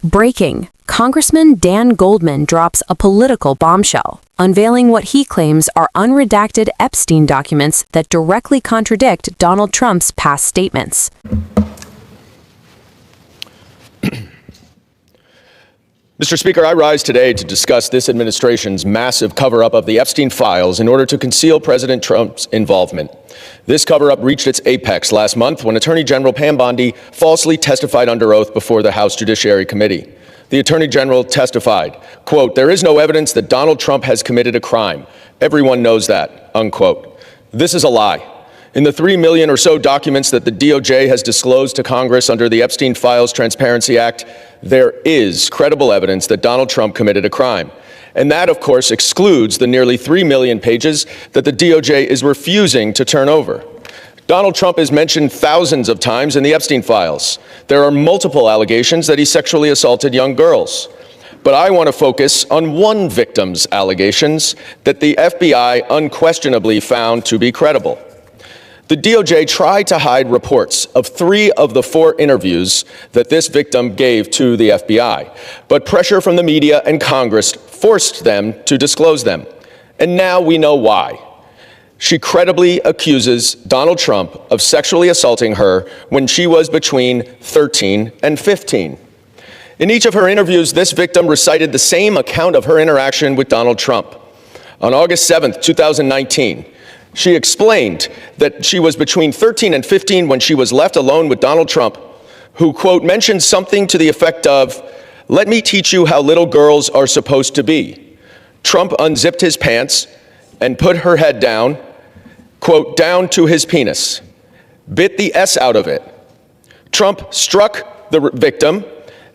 Breaking. Congressman Dan Goldman drops a political bombshell, unveiling what he claims are unredacted Epstein documents that directly contradict Donald Trump's past statements. Mr. Speaker, I rise today to discuss this administration's massive cover-up of the Epstein files in order to conceal President Trump's involvement. This cover-up reached its apex last month when Attorney General Pam Bondi falsely testified under oath before the House Judiciary Committee. The Attorney General testified, quote, "There is no evidence that Donald Trump has committed a crime. Everyone knows that," unquote. This is a lie. In the 3 million or so documents that the DOJ has disclosed to Congress under the Epstein Files Transparency Act, there is credible evidence that Donald Trump committed a crime. And that, of course, excludes the nearly 3 million pages that the DOJ is refusing to turn over. Donald Trump is mentioned thousands of times in the Epstein files. There are multiple allegations that he sexually assaulted young girls. But I want to focus on one victim's allegations that the FBI unquestionably found to be credible. The DOJ tried to hide reports of 3 of the 4 interviews that this victim gave to the FBI, but pressure from the media and Congress forced them to disclose them. And now we know why. She credibly accuses Donald Trump of sexually assaulting her when she was between 13 and 15. In each of her interviews, this victim recited the same account of her interaction with Donald Trump. On August 7th, 2019, she explained that she was between 13 and 15 when she was left alone with Donald Trump, who, quote, mentioned something to the effect of, "Let me teach you how little girls are supposed to be." Trump unzipped his pants and put her head down, quote, down to his penis, bit the S out of it. Trump struck the victim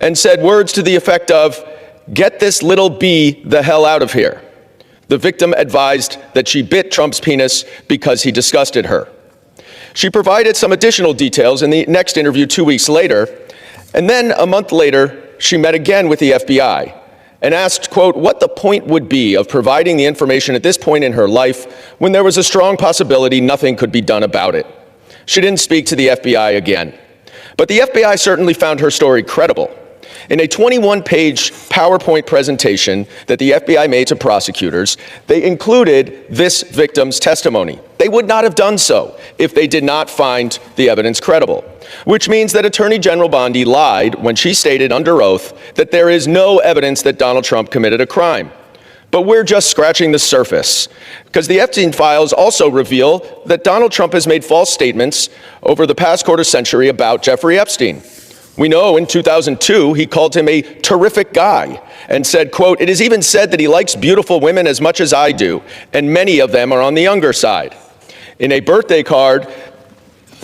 and said words to the effect of, "Get this little B the hell out of here." The victim advised that she bit Trump's penis because he disgusted her. She provided some additional details in the next interview 2 weeks later, and then a month later, she met again with the FBI and asked, quote, what the point would be of providing the information at this point in her life when there was a strong possibility nothing could be done about it. She didn't speak to the FBI again. But the FBI certainly found her story credible. In a 21-page PowerPoint presentation that the FBI made to prosecutors, they included this victim's testimony. They would not have done so if they did not find the evidence credible, which means that Attorney General Bondi lied when she stated under oath that there is no evidence that Donald Trump committed a crime. But we're just scratching the surface, because the Epstein files also reveal that Donald Trump has made false statements over the past quarter century about Jeffrey Epstein. We know in 2002, he called him a terrific guy and said, quote, "It is even said that he likes beautiful women as much as I do, and many of them are on the younger side." In a birthday card,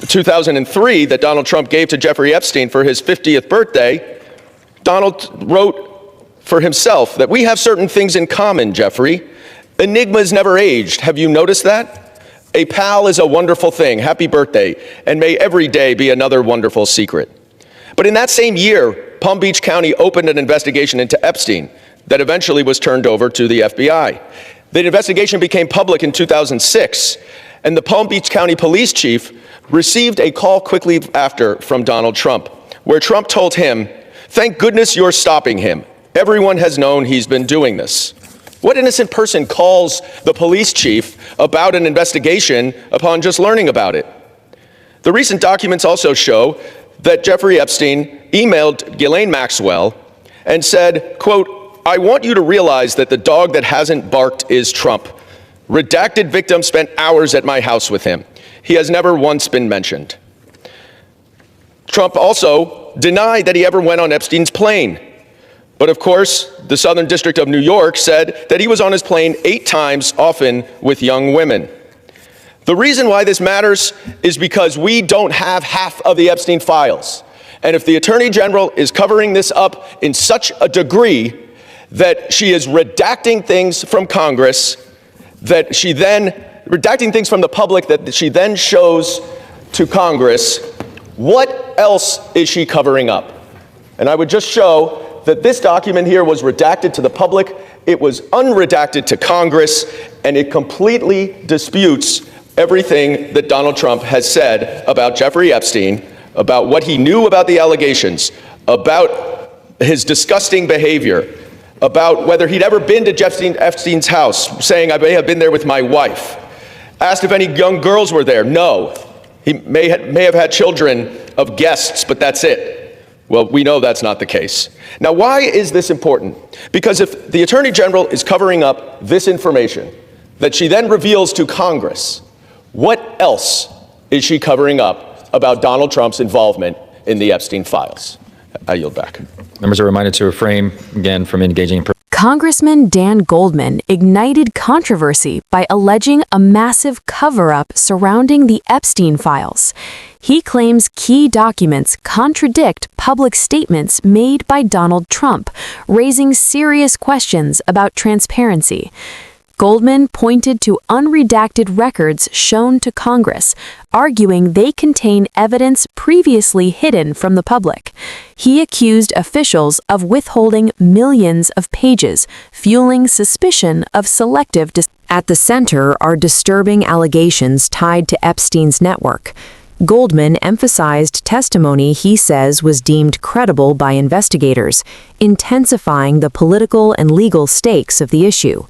2003, that Donald Trump gave to Jeffrey Epstein for his 50th birthday, Donald wrote for himself that we have certain things in common, Jeffrey. Enigmas never aged. Have you noticed that? A pal is a wonderful thing. Happy birthday. And may every day be another wonderful secret. But in that same year, Palm Beach County opened an investigation into Epstein that eventually was turned over to the FBI. The investigation became public in 2006, and the Palm Beach County police chief received a call quickly after from Donald Trump, where Trump told him, "Thank goodness you're stopping him. Everyone has known he's been doing this." What innocent person calls the police chief about an investigation upon just learning about it? The recent documents also show that Jeffrey Epstein emailed Ghislaine Maxwell and said, quote, "I want you to realize that the dog that hasn't barked is Trump. Redacted victim spent hours at my house with him. He has never once been mentioned." Trump also denied that he ever went on Epstein's plane. But of course, the Southern District of New York said that he was on his plane 8 times, often with young women. The reason why this matters is because we don't have half of the Epstein files. And if the Attorney General is covering this up in such a degree that she is redacting things from Congress, that she then, redacting things from the public that she then shows to Congress, what else is she covering up? And I would just show that this document here was redacted to the public, it was unredacted to Congress, and it completely disputes everything that Donald Trump has said about Jeffrey Epstein, about what he knew about the allegations, about his disgusting behavior, about whether he'd ever been to Epstein's house, saying, I may have been there with my wife. Asked if any young girls were there. No. He may have had children of guests, but that's it. Well, we know that's not the case. Now, why is this important? Because if the Attorney General is covering up this information that she then reveals to Congress, what else is she covering up about Donald Trump's involvement in the Epstein files? I yield back. Members are reminded to refrain, again, from engaging in Congressman Dan Goldman ignited controversy by alleging a massive cover-up surrounding the Epstein files. He claims key documents contradict public statements made by Donald Trump, raising serious questions about transparency. Goldman pointed to unredacted records shown to Congress, arguing they contain evidence previously hidden from the public. He accused officials of withholding millions of pages, fueling suspicion of selective At the center are disturbing allegations tied to Epstein's network. Goldman emphasized testimony he says was deemed credible by investigators, intensifying the political and legal stakes of the issue.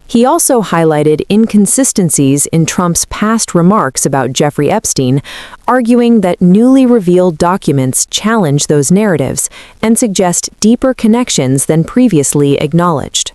He also highlighted inconsistencies in Trump's past remarks about Jeffrey Epstein, arguing that newly revealed documents challenge those narratives and suggest deeper connections than previously acknowledged.